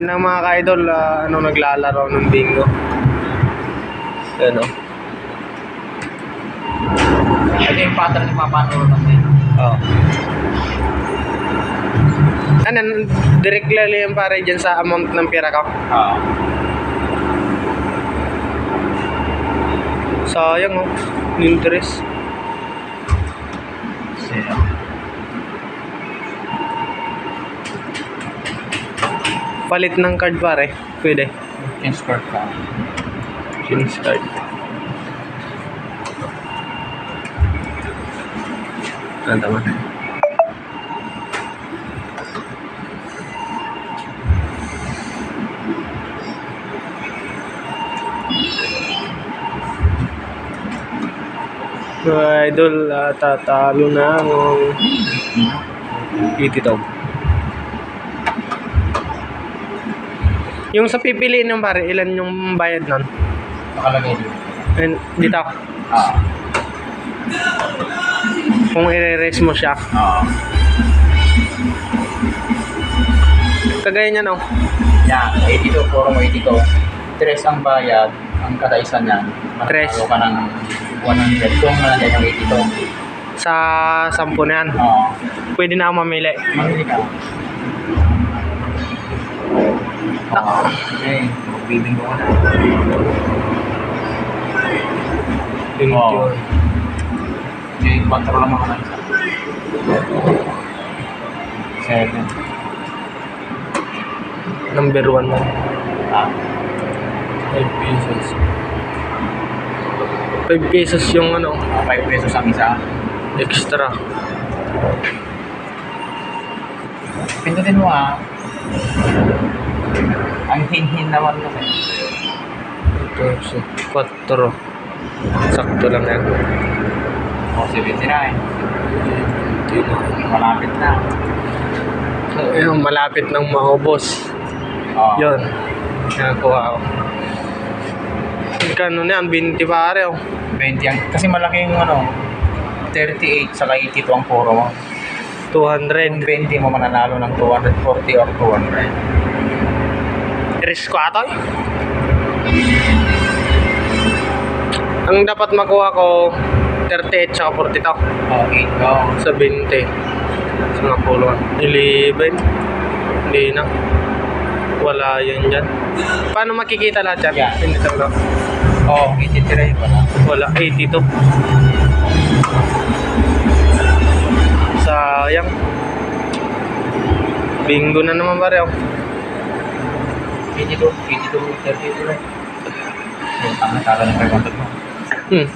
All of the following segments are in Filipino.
ng mga ka-idol, naglalaro ng bingo. Ano? Ito yung pattern ni Papanuro natin. Oo. Direct lang yan pare dyan sa amount ng pera ko. Oo. Sayang interest. Sino? Palit ng card pare, pwede. Yung score ka. Change card. Tama. Idol, tatalo na ang ititaw. Yung sa pipiliin ng pare, ilan yung bayad nun? Nakalagay dito. Dito. Oo. Kung i-raise mo siya. Oo. Kagaya niya no? Yan, 82, puro mo 82. 3 ang bayad, ang kada isa niyan. Tres. Manalo ka ng 100. Kung nandiyan yung 82. Sa 10 na yan. Oo. Pwede na ako mamili. Mamili ka. Oo. Okay, magbibing ko na. Oo. Yung 4 lang ako na isa. 7. Number 1 lang. Ah. 5 pesos. 5 pesos yung 5 pesos ang isa. extra. Pindutin mo ang hin-hin naman kasi. 4. Sakto lang yan. O, 79. Malapit na. Ayun, malapit nang maubos. Oo. Yun. Nakakuha ko. Kano na yan? 20 pare 20 ang, kasi malaki yung 38 saka 82 ang puro mo. 200. 20 mo mananalo ng 240 or 200. Risk ko atoy. Ang dapat makuha ko 38 saka 40 to. Oh, 8 go. Sa 20. Sa mga puluhan. 11. Hindi na. Wala yan dyan. Paano makikita lahat yan? Yan. Hindi talaga. Oh, 83 wala. Wala. 82. Sayang. Bingo na naman pare 82, 32 right. Yung tanga ng 500 mo. Yung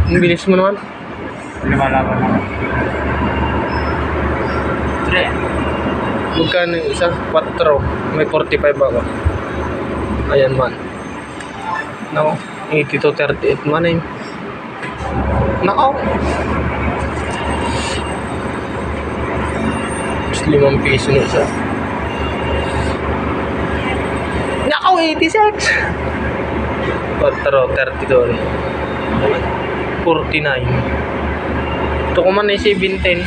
Ang bilis mo naman. lumalaban naman. 3. Magkano yung isa? 4. May 45 ako. Ayan man. Nako. 80 to 38 man eh. Nako. Mas 5 piso na isa. Nako, 86. 4, 32. 49. Ito ko man ay 17.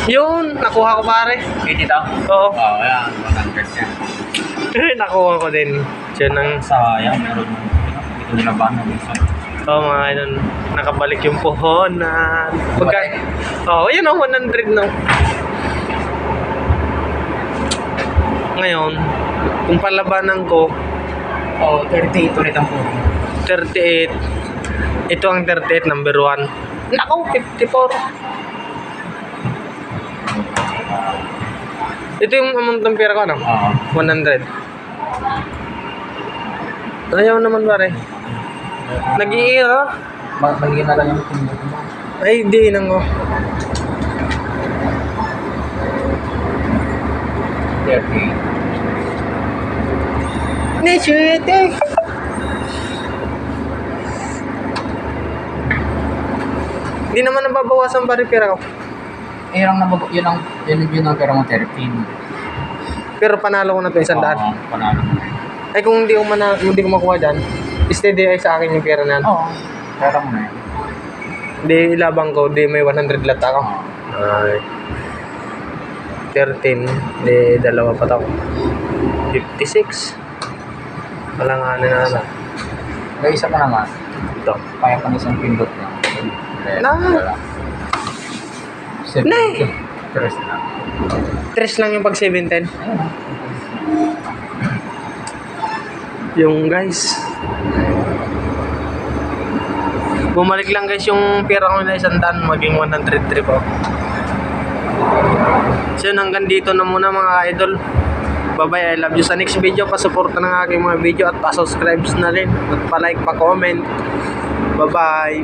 Yun, nakuha ko pare. 80 daw? Oo. Oo, yan. 100 yan. Nakuha ko din. Diyan ang Sayang, meron mo. Ito nila ba na minsan? mga inon, nakabalik yung puhonan. Yun 100 no. Ngayon, kung palabanan ko, 38 ulit ang puro. 38. Ito ang 38, number 1. Nako, 54. Ito yung amount ng pera ko, no? Oo. 100. Ayaw naman pare. Nag-iira. Magiging na lang yung pindutin mo. Ay, di nang 38. Ni chute. Hindi naman nababawasan pa rin pera ko. Eh, yun ang pera mo 13. Pero panalo ko na ito 100. Oo, panalo mo. Ay kung hindi ko makuha dyan, steady ay sa akin yung pera na yan. Oo. Pera mo na yan. Di ilabang ko, di may 100 lat ako. Ay. 13, di dalawa pa tao. 56. Palanganin na lang. May isa pa naman. Ito. Kaya pa isang pindot lang. Na. Nay. Tres lang. 3 lang yung pag 710. Ayun. Yung guys. Bumalik lang guys yung pera ko na 100, maging 103 po. So yun, hanggang dito na muna mga idol. Bye-bye, I love you. Sa next video, pasuporta ng aking mga video at pa-subscribe na rin. At pa-like, pa-comment. Bye-bye.